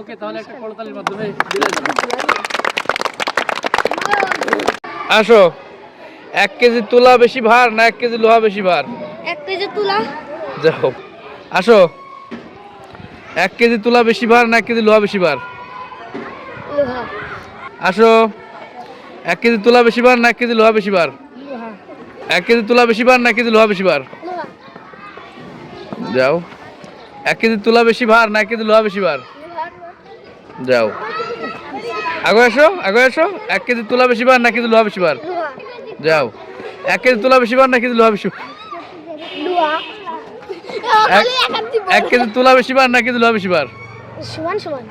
ওকে, তাহলে একটা করতালির মাধ্যমে বিদায় জানাই। আসো, 1 কেজি তুলা বেশি ভার না 1 কেজি লোহা বেশি ভার? 1 কেজি তুলা। যাও, আসো, 1 কেজি তুলা বেশি ভার না 1 কেজি লোহা বেশি ভার? লোহা। আসো, 1 কেজি তুলা বেশি ভার না 1 কেজি লোহা বেশি ভার? লোহা। 1 কেজি তুলা বেশি ভার না 1 কেজি লোহা বেশি ভার? লোহা। যাও, 1 কেজি তুলা বেশি ভার না 1 কেজি লোহা বেশি ভার? যাও, আগে আসো, আগে আসো, 1 কেজি তুলা বেশি ভার না 1 কেজি লোহা বেশি ভার? লোহা। যাও, 1 কেজি তুলা বেশি ভার না 1 কেজি লোহা বেশি ভার? লোহা। 1 কেজি তুলা বেশি ভার না 1 কেজি লোহা বেশি ভার? সমান সমান।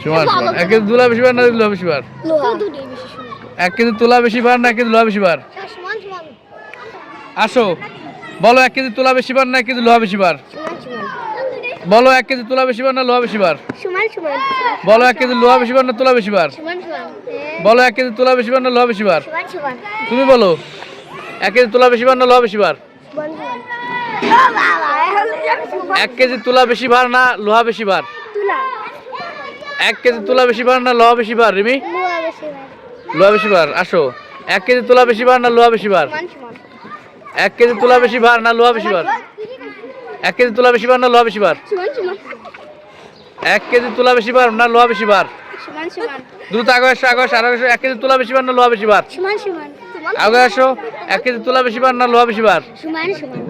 সমান সমান। 1 কেজি তুলা বেশি ভার না 1 কেজি লোহা বেশি ভার? লোহা। দুটোই বেশি সমান। 1 কেজি তুলা বেশি ভার না 1 কেজি লোহা বেশি ভার? সমান সমান। আসো, বলো 1 কেজি তুলা বেশি ভার না 1 কেজি লোহা বেশি ভার? সমান সমান। বলো 1 কেজি তুলা বেশি ভার না লোহা বেশি ভার? সমান সমান। বলো 1 কেজি লোহা বেশি ভার না তুলা বেশি ভার? সমান সমান। বলো 1 কেজি তুলা বেশি ভার না লোহা বেশি ভার? সমান সমান। তুমি বলো 1 কেজি তুলা বেশি ভার না লোহা বেশি ভার? সমান সমান। 1 কেজি তুলা বেশি ভার না লোহা বেশি ভার? তুলা। 1 কেজি তুলা বেশি ভার না লোহা বেশি ভার? রিমি, লোহা বেশি ভার। লোহা বেশি ভার। আসো, 1 কেজি তুলা বেশি ভার না লোহা বেশি ভার? সমান সমান। 1 কেজি তুলা বেশি ভার না লোহা বেশি ভার? 1 কেজি তুলা বেশি ভার না লোহা বেশি ভার? সমান সমান। 1 কেজি তুলা বেশি ভার না লোহা বেশি ভার? সমান সমান। দ্রুত আগে আসো, আগে আসো, আগে আসো। 1 কেজি তুলা বেশি ভার না লোহা বেশি ভার? সমান সমান। আগে আসো, 1 কেজি তুলা বেশি ভার না লোহা বেশি ভার? সমান সমান।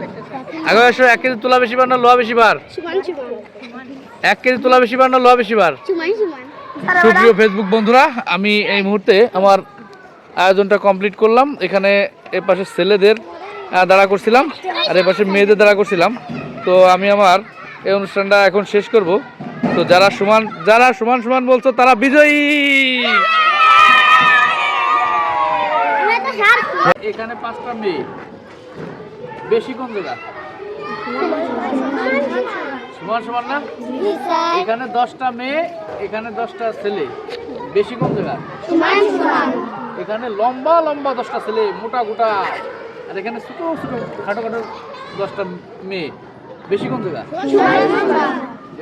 আগে আসো, 1 কেজি তুলা বেশি ভার না লোহা বেশি ভার? সমান সমান। 1 কেজি তুলা বেশি ভার না লোহা বেশি ভার? সমান সমান। সুপ্রিয় ফেসবুক বন্ধুরা, আমি এই মুহূর্তে আমার আয়োজনটা কমপ্লিট করলাম। এখানে এ পাশে ছেলেদের দাঁড়া করছিলাম আর এ পাশে মেয়েদের দাঁড়া করছিলাম। তো আমি আমার এই অনুষ্ঠানটা এখন শেষ করব। তো যারা সমান সমান বলছো তারা বিজয়ী। এখানে 5টা মেয়ে, বেশি কোন জায়গা? সমান সমান না? এখানে 10টা মেয়ে, এখানে 10টা ছেলে, বেশি কোন জায়গা? সমান সমান। এখানে লম্বা লম্বা 10টা ছেলে, মোটা গোটা, আর এখানে ছোট ছোট খাটো খাটো 10টা মেয়ে, বেশি কোন জায়গা?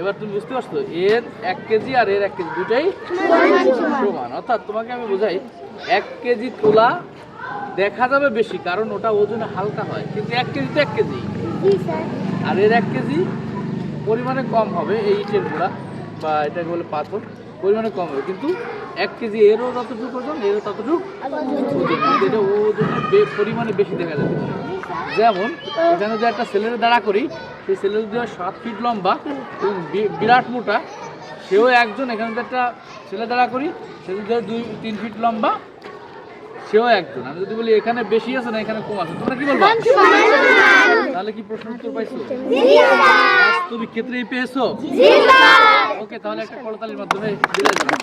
এবার তুমি বুঝতে পারছো, এর 1 কেজি আর এর 1 কেজি দুটাই সমান। অর্থাৎ তোমাকে আমি বোঝাই, 1 কেজি তোলা দেখা যাবে বেশি, কারণ ওটা ওজনে হালকা হয়, কিন্তু 1 কেজি তো 1 কেজি, আর এর 1 কেজি পরিমাণে কম হবে। এই ইটের গুঁড়া বা এটাকে বলে পাথর, পরিমাণে কম হবে, কিন্তু 1 কেজি এরও যতটুকু ওজন, এরও ততটুকু ওজন, এটা ওজনে পরিমাণে বেশি দেখা যাবে। যেমন এখানে যে একটা ছেলের দাঁড়া করি, সেই ছেলের যে 7 ফিট লম্বা এবং বিরাট মোটা, সেও একজন। এখানে যে একটা ছেলে দাঁড়া করি, সে যদি 2-3 ফিট লম্বা, সেও একজন। আমি যদি বলি এখানে বেশি আছে না এখানে কম আছে, তোমরা কি বলবো? তাহলে কি প্রশ্ন উত্তর পাইছো? বাস্তবিক ক্ষেত্রেই পেয়েছো? ওকে, তাহলে একটা করতালির মাধ্যমে বিদায় জানাই।